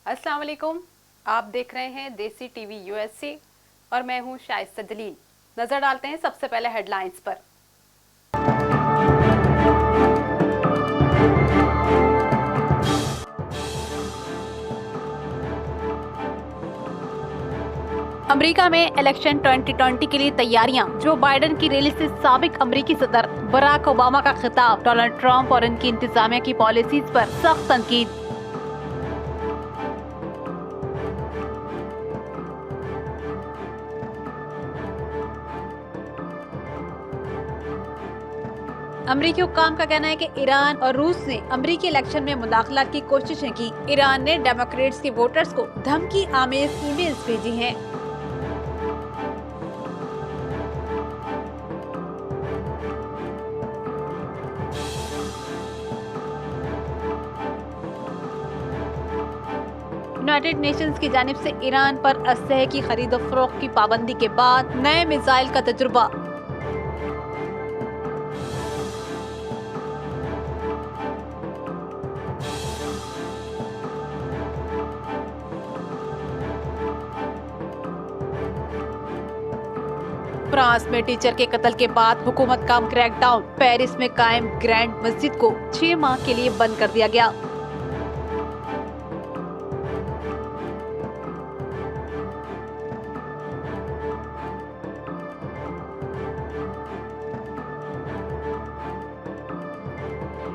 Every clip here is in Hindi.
अस्सलाम वालेकुम। आप देख रहे हैं देसी टीवी यूएसए और मैं हूं शाइस्ता जलील। नजर डालते हैं सबसे पहले हेडलाइंस पर। अमेरिका में इलेक्शन 2020 के लिए तैयारियां। जो बाइडेन की रैली से साबिक अमेरिकी सदर बराक ओबामा का खिताब। डोनाल्ड ट्रंप और इनकी इंतजामिया की पॉलिसीज पर सख्त तनकीद। अमेरिकी हुक्काम का कहना है कि ईरान और रूस ने अमेरिकी इलेक्शन में मुदाखला की कोशिशें की। ईरान ने डेमोक्रेट्स के वोटर्स को धमकी आमेज ईमेल्स भेजी हैं। यूनाइटेड नेशंस की जानिब से ईरान पर असलहे की खरीद और फरोख्त की पाबंदी के बाद नए मिसाइल का तजुर्बा। फ्रांस में टीचर के कत्ल के बाद हुकूमत का क्रैकडाउन। पेरिस में कायम ग्रैंड मस्जिद को 6 माह के लिए बंद कर दिया गया।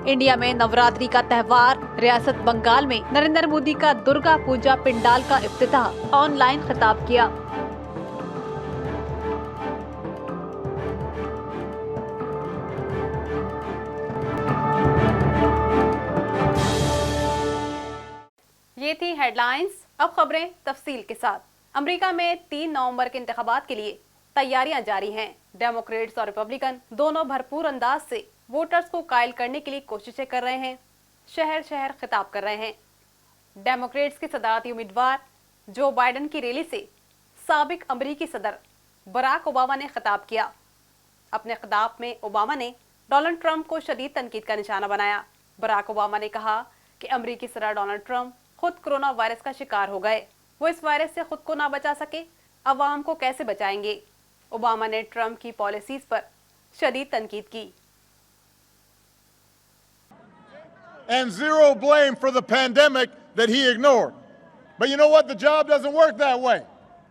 इंडिया में नवरात्रि का त्योहार। रियासत बंगाल में नरेंद्र मोदी का दुर्गा पूजा पंडाल का इफ्तिताह। ऑनलाइन खिताब किया। ये थी हेडलाइंस। अब खबरें तफसील के साथ। अमेरिका में 3 नवंबर के इंतखाबात के लिए तैयारियां जारी हैं। डेमोक्रेट्स और रिपब्लिकन दोनों भरपूर अंदाज से वोटर्स को कायल करने के लिए कोशिशें कर रहे हैं। शहर शहर खिताब कर रहे हैं। डेमोक्रेट्स के सदारती उम्मीदवार जो बाइडेन की रैली से साबिक अमेरिकी सदर बराक ओबामा ने खिताब किया। अपने खिताब में ओबामा ने डोनाल्ड ट्रंप को शदीद तनकीद का निशाना बनाया। बराक ओबामा ने कहा कि अमेरिकी सदर डोनाल्ड ट्रंप खुद कोरोना वायरस का शिकार हो गए। वो इस वायरस से खुद को ना बचा सके, अवाम को कैसे बचाएंगे। ओबामा ने ट्रंप की पॉलिसीज पर शदीद तनकीद की। And zero blame for the pandemic that he ignored. But you know what? The job doesn't work that way.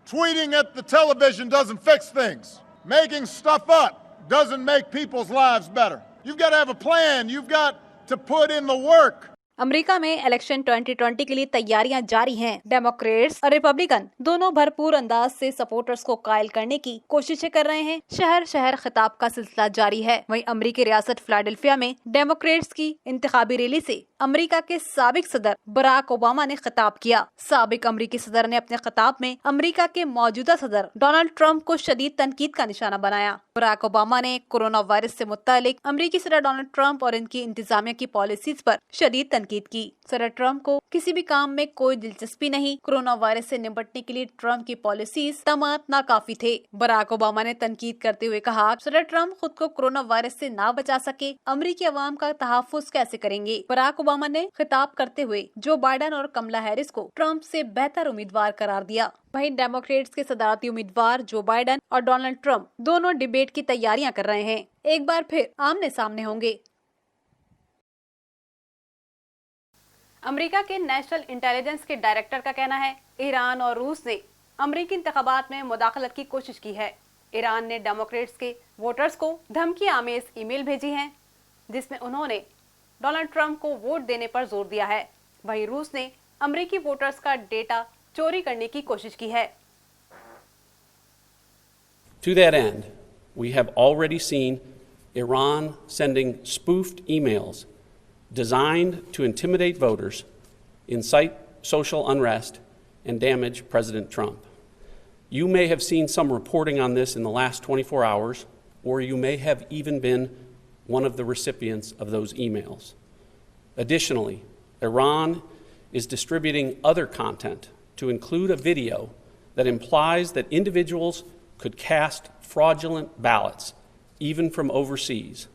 Tweeting at the television doesn't fix things. Making stuff up doesn't make people's lives better. You've got to have a plan. You've got to put in the work. America में इलेक्शन 2020 के लिए तैयारियां जारी हैं। डेमोक्रेट्स और रिपब्लिकन दोनों भरपूर अंदाज से सपोर्टर्स को कायल करने की कोशिशें कर रहे हैं। शहर शहर खिताब का सिलसिला जारी है। वहीं अमेरिकी रियासत फिलाडेल्फिया में डेमोक्रेट्स की इंतखाबी रैली से अमेरिका के साबिक सदर बराक ओबामा ने खिताब किया। साबिक अमेरिकी सदर ने अपने खिताब में अमेरिका के मौजूदा सदर डोनाल्ड ट्रंप को शदीद तनकीद का निशाना बनाया। बराक ओबामा ने कोरोना वायरस से मुत्तालिक अमेरिकी सदर डोनाल्ड ट्रंप और इनकी इंतजामिया की पॉलिसीज पर शदीद तनकीद की। सदर ट्रंप को किसी भी काम में कोई दिलचस्पी नहीं। कोरोना वायरस से निपटने के लिए ट्रंप की पॉलिसीज तमाम नाकाफी थे। बराक ओबामा ने तनकीद करते हुए कहा, सदर ट्रंप खुद को कोरोना वायरस से ना बचा सके, अमेरिकी अवाम का तहफ्फुज कैसे करेंगे। बराक ओबामा ने खिताब करते हुए जो बाइडेन और कमला हैरिस को ट्रंप से बेहतर उम्मीदवार करार दिया। वहीं डेमोक्रेट्स के सदारती उम्मीदवार जो बाइडेन और डोनाल्ड ट्रंप दोनों डिबेट की तैयारियां कर रहे हैं। एक बार फिर आमने सामने होंगे। अमेरिका के नेशनल इंटेलिजेंस के डायरेक्टर का कहना है, ईरान और रूस ने अमेरिकी इंतखाबात में मुदाखलत की कोशिश की है। ईरान ने डेमोक्रेट्स के वोटर्स को धमकी आमेज ईमेल भेजी हैं, जिसमें उन्होंने डोनाल्ड ट्रंप को वोट देने पर जोर दिया है। वहीं रूस ने अमेरिकी वोटर्स का डेटा चोरी करने की कोशिश की है। To that end, we have already seen Iran sending spoofed emails designed to intimidate voters, incite social unrest, and damage President Trump. You may have seen some reporting on this in the last 24 hours, or you may have even been one of the recipients of those emails. Additionally, Iran is distributing other content to include a video that implies that individuals could cast fraudulent ballots, even from overseas.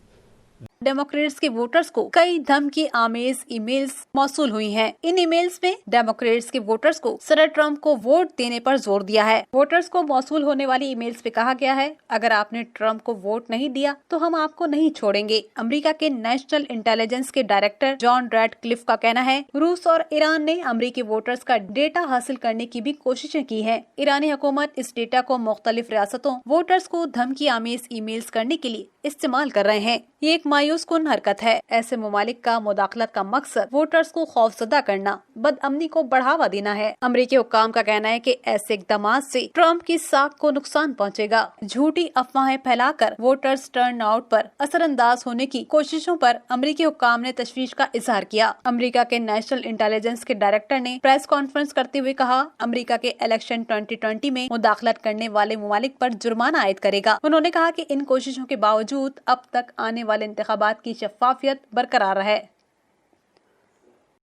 Democrats के वोटर्स को कई धमकी आमेज ईमेल्स मौसूल हुई हैं। इन ईमेल्स में डेमोक्रेट्स के वोटर्स को सर ट्रम्प को वोट देने पर जोर दिया है। वोटर्स को मौसूल होने वाली ईमेल्स में कहा गया है, अगर आपने ट्रम्प को वोट नहीं दिया तो हम आपको नहीं छोड़ेंगे। अमेरिका के नेशनल इंटेलिजेंस के डायरेक्टर जॉन रैडक्लिफ का कहना है, रूस और ईरान ने अमेरिकी वोटर्स का डेटा हासिल करने की भी कोशिशें की हैं। ईरानी हुकूमत इस डेटा को मुख्तलिफ रियासतों वोटर्स को धमकी आमेज ईमेल्स करने के लिए इस्तेमाल कर रहे हैं। ये एक मायूसकुन हरकत है। ऐसे ममालिक का मुदाखलत का मकसद वोटर्स को खौफजदा करना, बदअमनी को बढ़ावा देना है। अमेरिकी हुक्काम का कहना है कि ऐसे इक़दामात से ट्रम्प की साख को नुकसान पहुंचेगा। झूठी अफवाहें फैलाकर वोटर्स टर्न आउट पर असरअंदाज होने की कोशिशों पर अमेरिकी हुक्काम ने तशवीश का इजहार किया। अमेरिका के नेशनल इंटेलिजेंस के डायरेक्टर ने प्रेस कॉन्फ्रेंस करते हुए कहा, अमेरिका के इलेक्शन 2020 में मुदाखलत करने वाले ममालिक पर जुर्माना आयद करेगा। उन्होंने कहा कि इन कोशिशों के बावजूद अब तक आने वाले इंतखाबात की शफाफियत बरकरार है।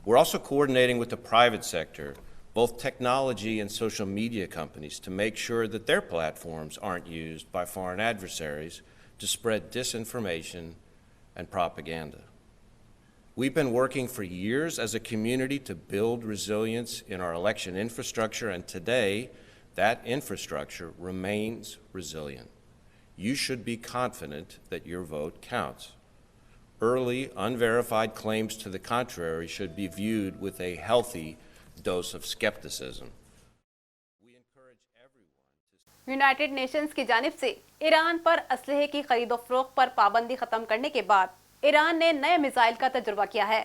We're also coordinating with the private sector, both technology and social media companies, to make sure that their platforms aren't used by foreign adversaries to spread disinformation and propaganda. We've been working for years as a community to build resilience in our election infrastructure, and today that infrastructure remains resilient. You should be confident that your vote counts. Early, unverified claims to the contrary should be viewed with a healthy dose of skepticism. United Nations की जानिब से ईरान पर असलहे की खरीदो फरोख्त पर पाबंदी खत्म करने के बाद ईरान ने नए मिसाइल का तजुर्बा किया है।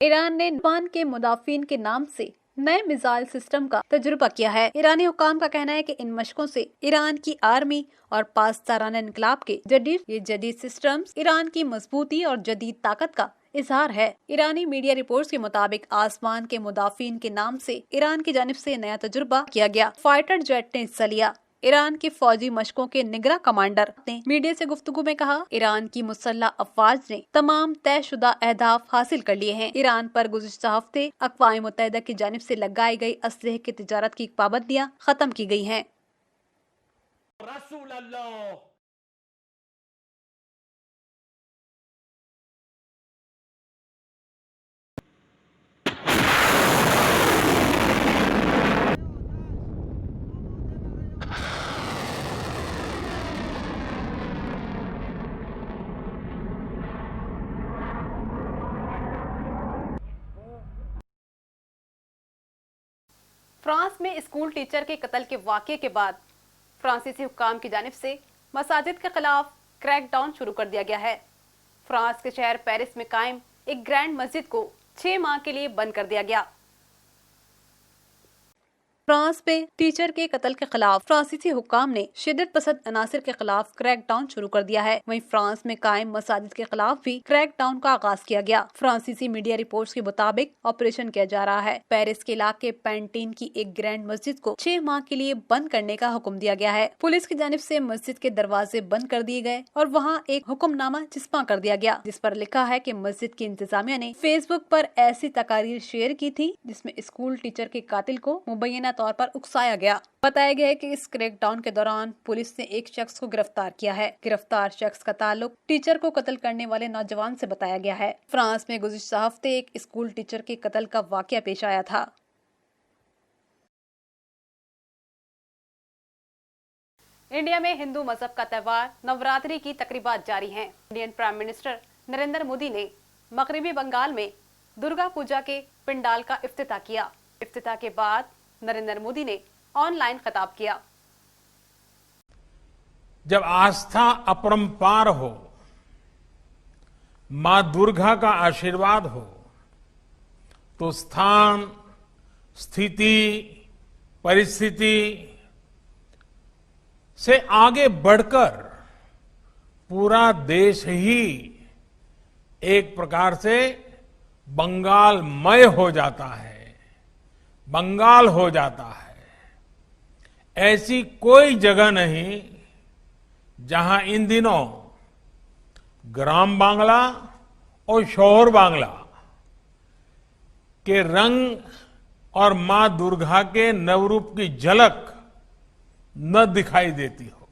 ईरान ने ईरान के मुदाफिन के नाम से नए मिसाइल सिस्टम का तजुर्बा किया है। ईरानी हुकाम का कहना है कि इन मशकों से ईरान की आर्मी और पासदाराना इनकलाब के जदीद सिस्टम्स ईरान की मजबूती और जदीद ताकत का इजहार है। ईरानी मीडिया रिपोर्ट्स के मुताबिक आसमान के मुदाफिन के नाम से ईरान की जानिब से नया तजुर्बा किया गया। फाइटर जेट ने हिस्सा लिया। ईरान के फौजी मशकों के निगरां कमांडर ने मीडिया से गुफ्तगू में कहा, ईरान की मुसल्लह अफवाज ने तमाम तयशुदा अहदाफ हासिल कर लिए हैं। ईरान पर गुज़िश्ता हफ्ते अक़वाम मुत्तहिदा की जानिब से लगाई गई असलहे की तिजारत की पाबंदियां खत्म की गई हैं। फ्रांस में स्कूल टीचर के कत्ल के वाक़े के बाद फ्रांसीसी हुक्काम की जानिब से मसाजिद के खिलाफ क्रैकडाउन शुरू कर दिया गया है। फ्रांस के शहर पेरिस में कायम एक ग्रैंड मस्जिद को 6 माह के लिए बंद कर दिया गया। फ्रांस में टीचर के कत्ल के खिलाफ फ्रांसीसी हुक्काम ने शिद्दत पसंद अनासिर के खिलाफ क्रैकडाउन शुरू कर दिया है। वहीं फ्रांस में कायम मसाजिद के खिलाफ भी क्रैकडाउन का आगाज किया गया। फ्रांसीसी मीडिया रिपोर्ट्स के मुताबिक ऑपरेशन किया जा रहा है। पेरिस के इलाके पेंटीन की एक ग्रैंड मस्जिद को 6 माह के लिए बंद करने का हुक्म दिया गया है। पुलिस की जानिब से मस्जिद के दरवाजे बंद कर दिए गए और वहाँ एक हुक्मनामा चिस्पा कर दिया गया, जिस पर लिखा है कि मस्जिद की इंतजामिया ने फेसबुक पर ऐसी तकारीर शेयर की थी जिसमें स्कूल टीचर के कातिल को मुबैना तौर पर उकसाया गया। बताया गया है कि इस क्रैकडाउन के दौरान पुलिस ने एक शख्स को गिरफ्तार किया है। गिरफ्तार शख्स का ताल्लुक टीचर को कत्ल करने वाले नौजवान से बताया गया है। फ्रांस में गुज़िश्ता हफ्ते एक स्कूल टीचर के कत्ल का वाकया पेश आया था। इंडिया में हिंदू मजहब का त्यौहार नवरात्रि की तकरीबात जारी हैं। Indian prime minister Narendra Modi ने मगरिबी बंगाल में दुर्गा पूजा के पंडाल का इफ्तिताह किया। इफ्तिताह के बाद नरेंद्र मोदी ने ऑनलाइन खिताब किया। जब आस्था अपरंपार हो, मां दुर्गा का आशीर्वाद हो, तो स्थान, स्थिति, परिस्थिति से आगे बढ़कर पूरा देश ही एक प्रकार से बंगालमय हो जाता है, बंगाल हो जाता है। ऐसी कोई जगह नहीं जहां इन दिनों ग्राम बांग्ला और शोहर बांग्ला के रंग और मां दुर्गा के नवरूप की झलक न दिखाई देती हो।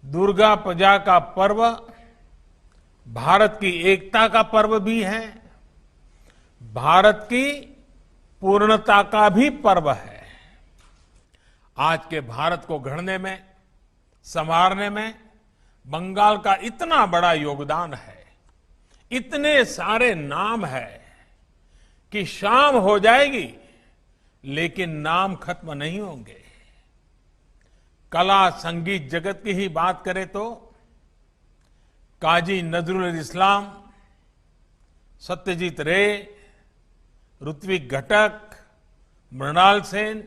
दुर्गा पूजा का पर्व भारत की एकता का पर्व भी है, भारत की पूर्णता का भी पर्व है। आज के भारत को गढ़ने में, संवारने में बंगाल का इतना बड़ा योगदान है, इतने सारे नाम है कि शाम हो जाएगी लेकिन नाम खत्म नहीं होंगे। कला संगीत जगत की ही बात करें तो काजी नजरुल इस्लाम, सत्यजीत रे, ऋत्विक घटक, मृणाल सेन,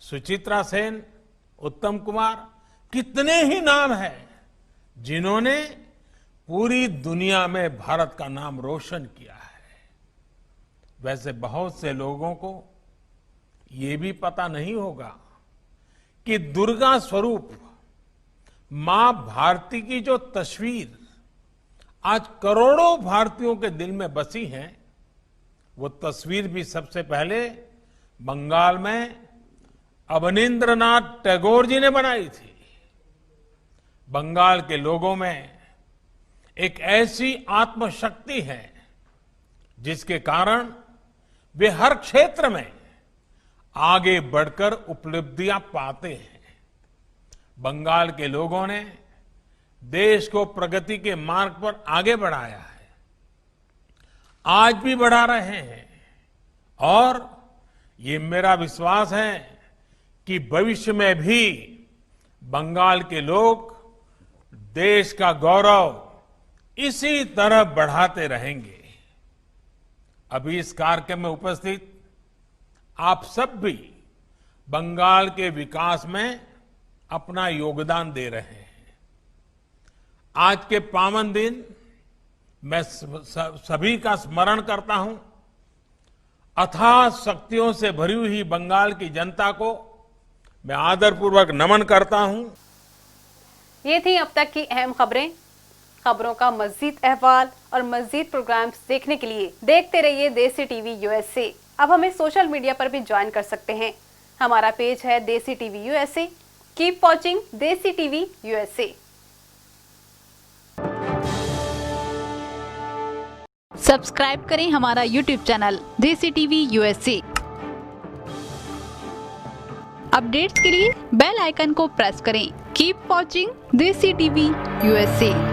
सुचित्रा सेन, उत्तम कुमार, कितने ही नाम हैं जिन्होंने पूरी दुनिया में भारत का नाम रोशन किया है। वैसे बहुत से लोगों को ये भी पता नहीं होगा कि दुर्गा स्वरूप मां भारती की जो तस्वीर आज करोड़ों भारतीयों के दिल में बसी है, वो तस्वीर भी सबसे पहले बंगाल में अवनींद्रनाथ टैगोर जी ने बनाई थी। बंगाल के लोगों में एक ऐसी आत्मशक्ति है जिसके कारण वे हर क्षेत्र में आगे बढ़कर उपलब्धियां पाते हैं। बंगाल के लोगों ने देश को प्रगति के मार्ग पर आगे बढ़ाया है, आज भी बढ़ा रहे हैं और ये मेरा विश्वास है कि भविष्य में भी बंगाल के लोग देश का गौरव इसी तरह बढ़ाते रहेंगे। अभी इस कार्यक्रम में उपस्थित आप सब भी बंगाल के विकास में अपना योगदान दे रहे हैं। आज के पावन दिन मैं सभी का स्मरण करता हूं। अथाह शक्तियों से भरी हुई बंगाल की जनता को मैं आदरपूर्वक नमन करता हूं। ये थी अब तक की अहम खबरें। खबरों का मजीद अहवाल और मजीद प्रोग्राम्स देखने के लिए देखते रहिए देसी टीवी यूएसए। अब हमें सोशल मीडिया पर भी ज्वाइन कर सकते हैं। हमारा पेज है देसी टीवी यूएसए। कीप वॉचिंग देसी टीवी यूएसए। सब्सक्राइब करें हमारा यूट्यूब चैनल देसी टीवी यूएसए। अपडेट्स के लिए बेल आइकन को प्रेस करें। कीप वॉचिंग देसी टीवी यूएसए।